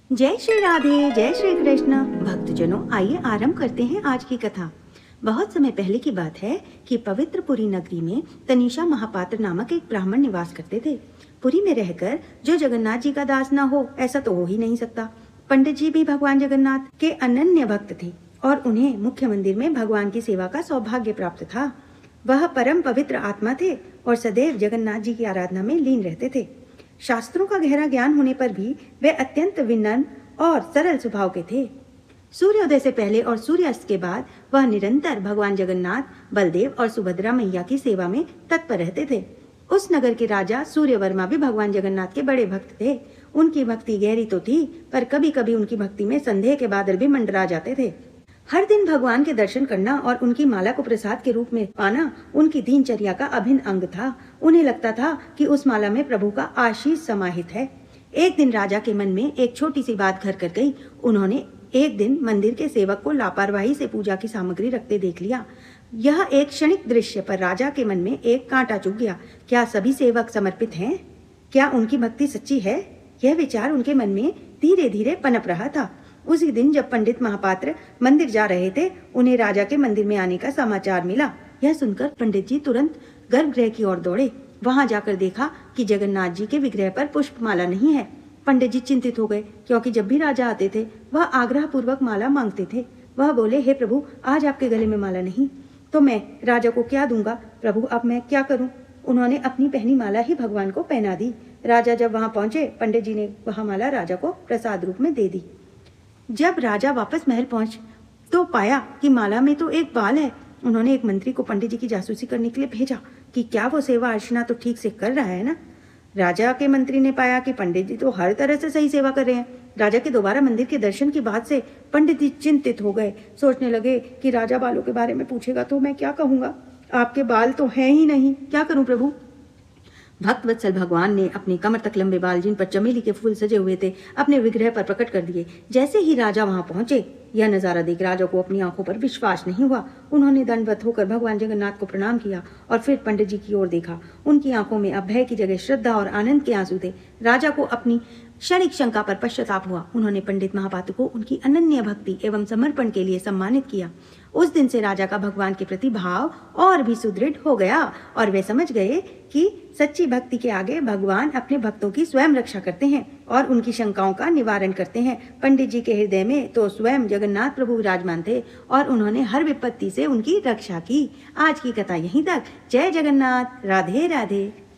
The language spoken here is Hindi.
जय श्री राधे, जय श्री कृष्ण। भक्तजनों, आइए आरंभ करते हैं आज की कथा। बहुत समय पहले की बात है कि पवित्र पुरी नगरी में तनीषा महापात्र नामक एक ब्राह्मण निवास करते थे। पुरी में रहकर जो जगन्नाथ जी का दास ना हो, ऐसा तो हो ही नहीं सकता। पंडित जी भी भगवान जगन्नाथ के अनन्य भक्त थे और उन्हें मुख्य मंदिर में भगवान की सेवा का सौभाग्य प्राप्त था। वह परम पवित्र आत्मा थे और सदैव जगन्नाथ जी की आराधना में लीन रहते थे। शास्त्रों का गहरा ज्ञान होने पर भी वे अत्यंत विनम्र और सरल स्वभाव के थे। सूर्योदय से पहले और सूर्यास्त के बाद वह निरंतर भगवान जगन्नाथ, बलदेव और सुभद्रा मैया की सेवा में तत्पर रहते थे। उस नगर के राजा सूर्यवर्मा भी भगवान जगन्नाथ के बड़े भक्त थे। उनकी भक्ति गहरी तो थी, पर कभी कभी उनकी भक्ति में संदेह के बादल भी मंडरा जाते थे। हर दिन भगवान के दर्शन करना और उनकी माला को प्रसाद के रूप में पाना उनकी दिनचर्या का अभिन्न अंग था। उन्हें लगता था कि उस माला में प्रभु का आशीष समाहित है। एक दिन राजा के मन में एक छोटी सी बात घर कर गई। उन्होंने एक दिन मंदिर के सेवक को लापरवाही से पूजा की सामग्री रखते देख लिया। यह एक क्षणिक दृश्य पर राजा के मन में एक कांटा चुभ गया। क्या सभी सेवक समर्पित हैं? क्या उनकी भक्ति सच्ची है? यह विचार उनके मन में धीरे धीरे पनप रहा था। उसी दिन जब पंडित महापात्र मंदिर जा रहे थे, उन्हें राजा के मंदिर में आने का समाचार मिला। यह सुनकर पंडित जी तुरंत गर्भगृह की ओर दौड़े। वहां जाकर देखा कि जगन्नाथ जी के विग्रह पर पुष्पमाला नहीं है। पंडित जी चिंतित हो गए, क्योंकि जब भी राजा आते थे वह आग्रह पूर्वक माला मांगते थे। वह बोले, हे प्रभु, आज आपके गले में माला नहीं तो मैं राजा को क्या दूंगा? प्रभु, अब मैं क्या करूं? उन्होंने अपनी पहनी माला ही भगवान को पहना दी। राजा जब वहां पहुंचे, पंडित जी ने वह माला राजा को प्रसाद रूप में दे दी। जब राजा वापस महल पहुंच तो पाया कि माला में तो एक बाल है। उन्होंने एक मंत्री को पंडित जी की जासूसी करने के लिए भेजा कि क्या वो सेवा अर्चना तो ठीक से कर रहा है ना। राजा के मंत्री ने पाया कि पंडित जी तो हर तरह से सही सेवा कर रहे हैं। राजा के दोबारा मंदिर के दर्शन की बात से पंडित जी चिंतित हो गए। सोचने लगे कि राजा बालों के बारे में पूछेगा तो मैं क्या कहूंगा? आपके बाल तो हैं ही नहीं, क्या करूं प्रभु? भक्त वत्सल भगवान ने अपने कमर तक लंबे बाल, जिन पर चमेली के फूल सजे हुए थे, अपने विग्रह पर प्रकट कर दिए। जैसे ही राजा वहां पहुंचे, यह नजारा देख राजा को अपनी आंखों पर विश्वास नहीं हुआ। उन्होंने दंडवत होकर भगवान जगन्नाथ को प्रणाम किया और फिर पंडित जी की ओर देखा। उनकी आंखों में अब भय की जगह श्रद्धा और आनंद के आंसू थे। राजा को अपनी क्षणिक शंका पर पश्चाताप हुआ। उन्होंने पंडित महापात्र को उनकी अनन्य भक्ति एवं समर्पण के लिए सम्मानित किया। उस दिन से राजा का भगवान के प्रति भाव और भी सुदृढ़ हो गया और वे समझ गए कि सच्ची भक्ति के आगे भगवान अपने भक्तों की स्वयं रक्षा करते हैं और उनकी शंकाओं का निवारण करते हैं। पंडित जी के हृदय में तो स्वयं जगन्नाथ प्रभु विराजमान थे और उन्होंने हर विपत्ति से उनकी रक्षा की। आज की कथा यहीं तक। जय जगन्नाथ। राधे राधे।